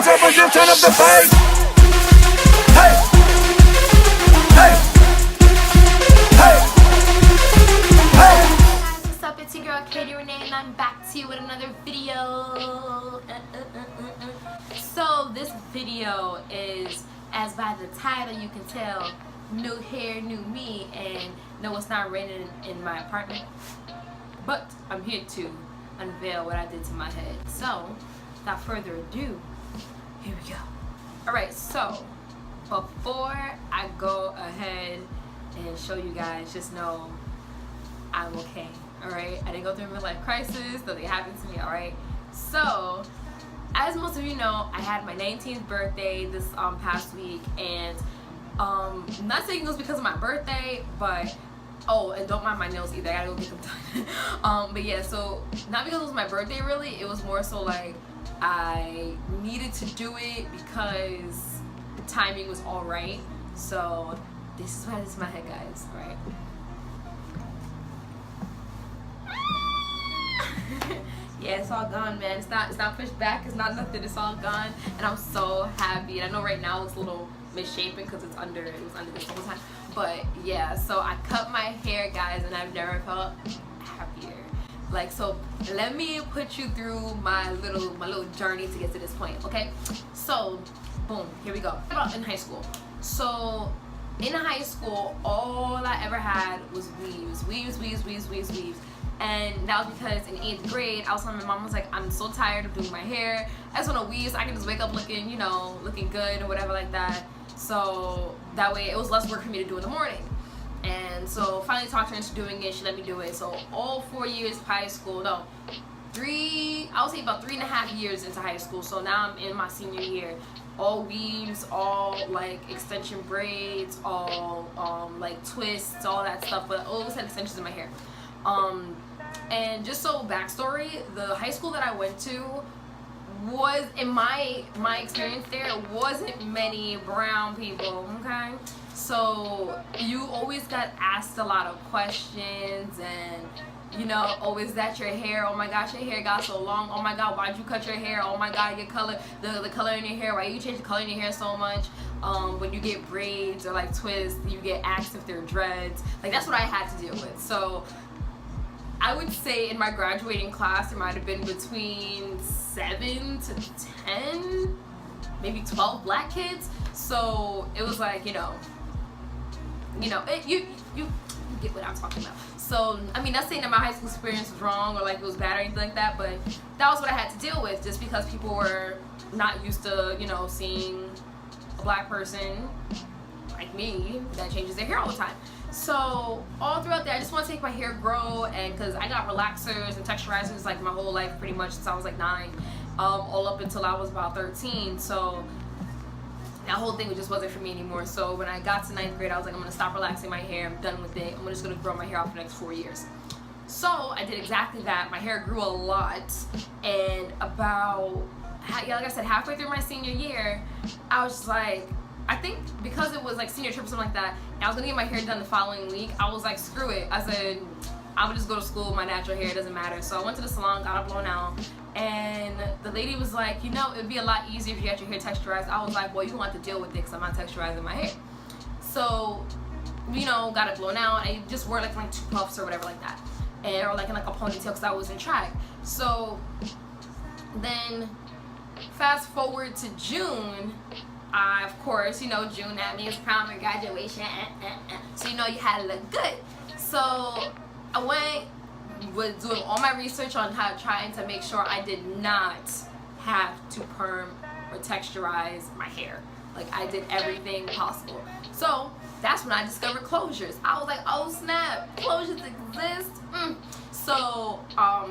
hands up and just turn up the bass. Hey, hey, hey, hey. What's up? It's your girl Katie Renee, and I'm back to you with another video. So this video is, as by the title you can tell, new hair, new me, and no, it's not raining in my apartment. But I'm here to unveil what I did to my head. So, without further ado, here we go. Alright, so before I go ahead and show you guys, just know I'm okay. Alright, I didn't go through a midlife crisis, nothing happened to me. Alright, so as most of you know, I had my 19th birthday this past week, and I'm not saying it was because of my birthday, but oh, and don't mind my nails either, I gotta go get them done. But yeah, so not because it was my birthday really, it was more so like I needed to do it because the timing was alright. So this is why this is my head, guys. Alright. Yeah, it's all gone, man. It's not pushed back, it's not nothing, it's all gone. And I'm so happy. And I know right now it's a little misshapen because it was under this whole time. But yeah, so I cut my hair, guys, and I've never felt happier. Like, so let me put you through my little journey to get to this point, okay? So boom, here we go. About in high school. So in high school, all I ever had was weaves. And that was because in 8th grade, I was telling my mom, I was like, I'm so tired of doing my hair. I just want to weave so I can just wake up looking, you know, looking good or whatever like that. So that way it was less work for me to do in the morning. And so finally talked her into doing it. She let me do it. So all 4 years of high school, no, I would say about 3.5 years into high school. So now I'm in my senior year. All weaves, all like extension braids, all like twists, all that stuff. But I always had extensions in my hair. And just so backstory, the high school that I went to was, in my experience there, wasn't many brown people, okay? So you always got asked a lot of questions, and you know, oh, is that your hair? Oh my gosh, your hair got so long. Oh my god, why'd you cut your hair? Oh my god, your color, the color in your hair, why you change the color in your hair so much? When you get braids or like twists, you get asked if they're dreads. Like, that's what I had to deal with. So I would say in my graduating class, there might have been between 7 to 10, maybe 12 black kids. So it was like, you know, you get what I'm talking about. So I mean, not saying that my high school experience was wrong or like it was bad or anything like that, but that was what I had to deal with, just because people were not used to, you know, seeing a black person like me that changes their hair all the time. So all throughout there, I just want to take my hair grow, and because I got relaxers and texturizers like my whole life, pretty much since I was like 9, all up until I was about 13. So that whole thing just wasn't for me anymore. So when I got to 9th grade, I was like, I'm gonna stop relaxing my hair. I'm done with it. I'm just gonna grow my hair out for the next 4 years. So I did exactly that. My hair grew a lot, and about, yeah, like I said, halfway through my senior year, I was just like, I think because it was like senior trip or something like that, and I was gonna get my hair done the following week, I was like, screw it. I said, I would just go to school with my natural hair, it doesn't matter. So I went to the salon, got it blown out, and the lady was like, you know, it'd be a lot easier if you had your hair texturized. I was like, well, you don't have to deal with it because I'm not texturizing my hair. So, you know, got it blown out. I just wore like 2 puffs or whatever like that, and or like in like a ponytail because I was in track. So then fast forward to June. Of course, you know, June, that means prom and graduation, so you know you had to look good. So I was doing all my research on trying to make sure I did not have to perm or texturize my hair. Like, I did everything possible. So that's when I discovered closures. I was like, oh snap, closures exist. So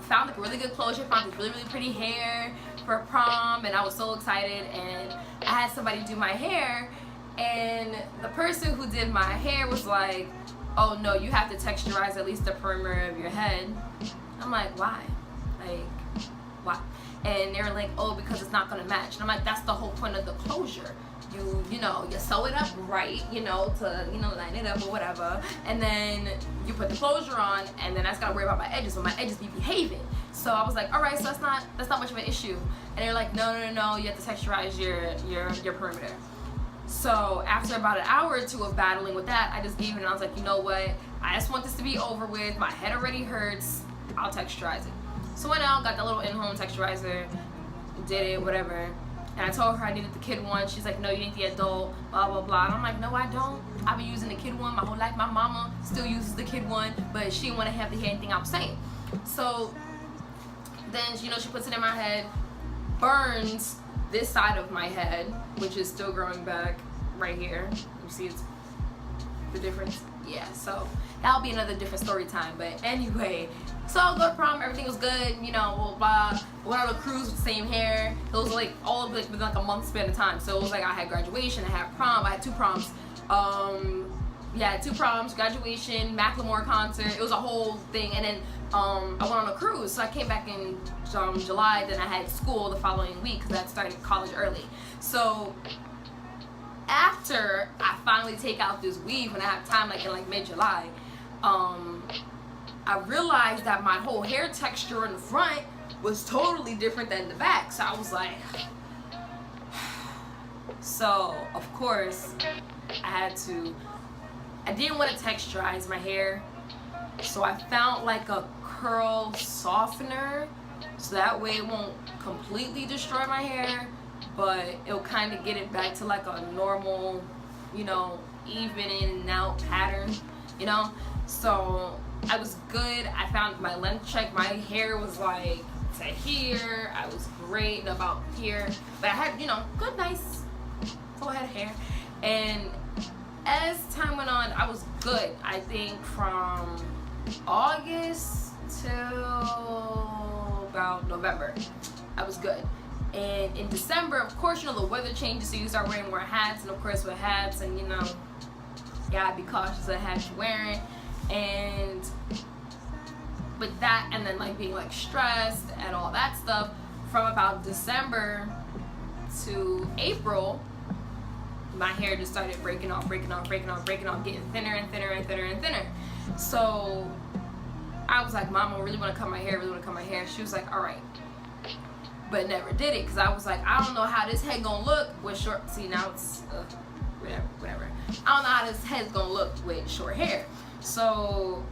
found a really good closure, found this really pretty hair for prom, and I was so excited, and I had somebody do my hair, and the person who did my hair was like, oh no, you have to texturize at least the perimeter of your head. I'm like, why? Like, why? And they were like, oh, because it's not gonna match. And I'm like, that's the whole point of the closure. You know, you sew it up right, you know, to, you know, line it up or whatever, and then you put the closure on, and then I just gotta worry about my edges, but my edges be behaving. So I was like, all right, so that's not much of an issue. And they're like, no, you have to texturize your perimeter. So after about an hour or two of battling with that, I just gave it and I was like, you know what? I just want this to be over with. My head already hurts. I'll texturize it. So went out, got the little in-home texturizer, did it, whatever. And I told her I needed the kid one. She's like, no, you need the adult, blah, blah, blah. And I'm like, no, I don't. I've been using the kid one my whole life. My mama still uses the kid one, but she didn't want to have to hear anything I was saying. So then, you know, she puts it in my head, burns this side of my head, which is still growing back right here. You see it's the difference? Yeah, so that'll be another different story time. But anyway, so I'll go to prom, everything was good, you know, blah, blah. Went on a cruise with the same hair. It was like all of it within like a month span of time. So it was like I had graduation, I had prom, I had 2 proms. Yeah, 2 proms, graduation, Macklemore concert. It was a whole thing. And then I went on a cruise. So I came back in July. Then I had school the following week because I started college early. So after I finally take out this weave when I have time, like in like mid-July, I realized that my whole hair texture in the front was totally different than the back. So I was like, so of course I didn't want to texturize my hair, so I found like a curl softener, so that way it won't completely destroy my hair, but it'll kind of get it back to like a normal, you know, even in and out pattern, you know. So I was good. I found my length check. My hair was like to here. I was great about here, but I had, you know, good, nice full head of hair. And as time went on, I was good. I think from August till about November, I was good. And in December, of course, you know, the weather changes, so you start wearing more hats. And of course, with hats, and you know, you gotta be cautious of the hats you're wearing. And with that, and then like being like stressed and all that stuff, from about December to April, my hair just started breaking off, getting thinner and thinner and thinner and thinner. So I was like, Mom, I really want to cut my hair, She was like, all right. But never did it, because I was like, I don't know how this head gonna look with short, see now it's, whatever. I don't know how this head's gonna look with short hair. So,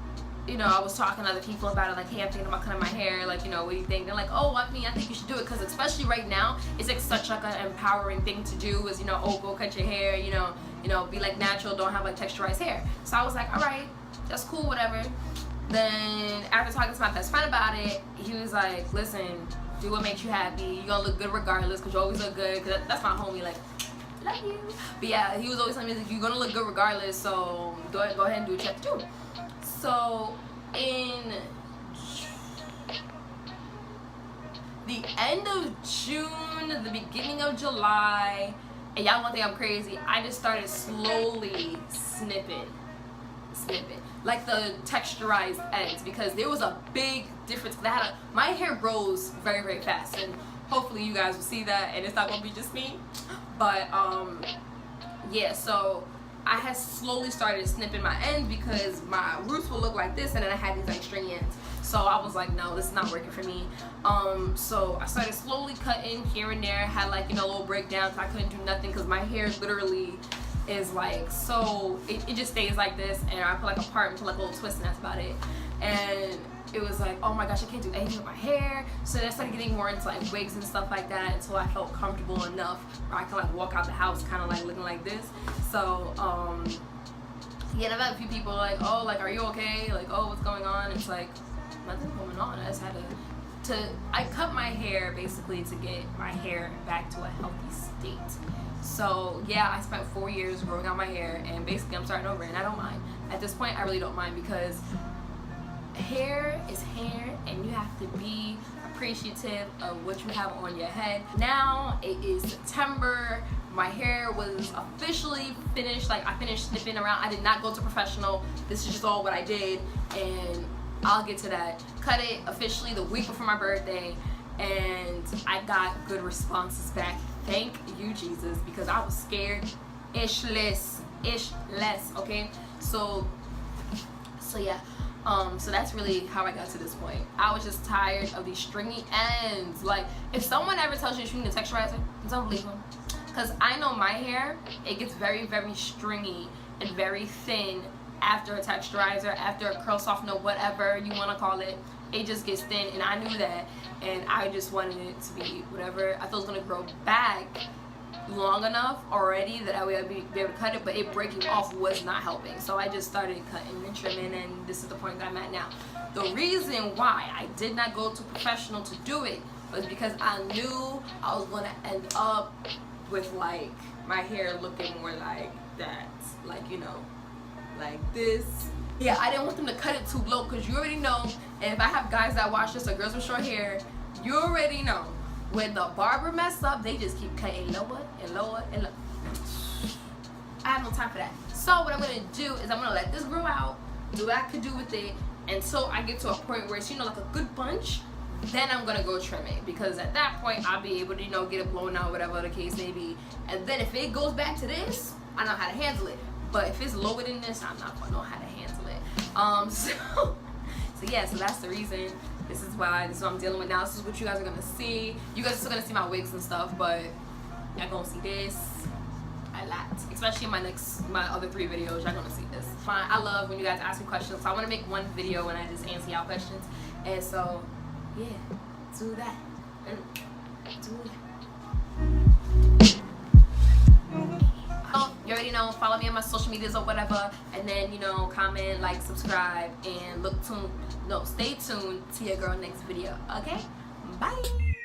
you know, I was talking to other people about it, like, hey, I'm thinking about cutting my hair, like, you know, what do you think? They're like, oh, I think you should do it, because especially right now, it's like such like an empowering thing to do, is, you know, oh, go cut your hair, you know, be like natural, don't have like texturized hair. So I was like, all right, that's cool, whatever. Then after talking to my best friend about it, he was like, listen, do what makes you happy. You're gonna look good regardless, because you always look good, because that's my homie, like, love you. But yeah, he was always telling me, like, you're gonna look good regardless, so go ahead and do what you have to do. So in the end of June, the beginning of July, and y'all won't think I'm crazy, I just started slowly snipping like the texturized ends, because there was a big difference. My hair grows very, very fast, and hopefully you guys will see that, and it's not gonna be just me. But yeah, so I had slowly started snipping my ends, because my roots will look like this, and then I had these like stringy ends. So I was like, no, this is not working for me. So I started slowly cutting here and there. Had like, you know, little breakdowns. I couldn't do nothing, because my hair literally is like, so it just stays like this, and I put like a part and put like a little twist, and that's about it. And it was like, oh my gosh, I can't do anything with my hair. So then I started getting more into like wigs and stuff like that, until I felt comfortable enough where I could like walk out the house kind of like looking like this. So yeah, I've had a few people like, oh, like, are you okay? Like, oh, what's going on? It's like, nothing's going on. I just had I cut my hair basically to get my hair back to a healthy state. So yeah, I spent 4 years growing out my hair, and basically I'm starting over, and I don't mind. At this point, I really don't mind, because hair is hair, and you have to be appreciative of what you have on your head. Now it is September. My hair was officially finished. Like, I finished snipping around. I did not go to professional. This is just all what I did, and I'll get to that. Cut it officially the week before my birthday, and I got good responses back. Thank you, Jesus, because I was scared ish less, okay? So yeah, So that's really how I got to this point. I was just tired of these stringy ends. Like, if someone ever tells you you're using a texturizer, don't believe them. Because I know my hair, it gets very, very stringy and very thin after a texturizer, after a curl softener, whatever you want to call it. It just gets thin, and I knew that, and I just wanted it to be whatever. I thought it was going to grow back long enough already that I would be able to cut it, but it breaking off was not helping. So I just started cutting and trimming, and this is the point that I'm at now. The reason why I did not go to professional to do it was because I knew I was going to end up with like my hair looking more like that, like, you know, like this. Yeah, I didn't want them to cut it too low, because you already know, and if I have guys that watch this or girls with short hair, you already know, when the barber mess up, they just keep cutting lower and lower and lower. I have no time for that. So what I'm gonna do is I'm gonna let this grow out, do what I could do with it until I get to a point where it's, you know, like a good bunch. Then I'm gonna go trim it, because at that point I'll be able to, you know, get it blown out, whatever the case may be. And then if it goes back to this, I know how to handle it. But if it's lower than this, I'm not gonna know how to handle it. So yeah, so that's the reason. This is what I'm dealing with now. This is what you guys are gonna see. You guys are still gonna see my wigs and stuff, but y'all gonna see this a lot, especially in my other 3 videos. Y'all gonna see this. Fine. I love when you guys ask me questions, so I want to make one video and I just answer y'all questions. And so yeah, do that. Do that. You already know, follow me on my social medias or whatever, and then, you know, comment, like, subscribe, and stay tuned to your girl next video. Okay, bye.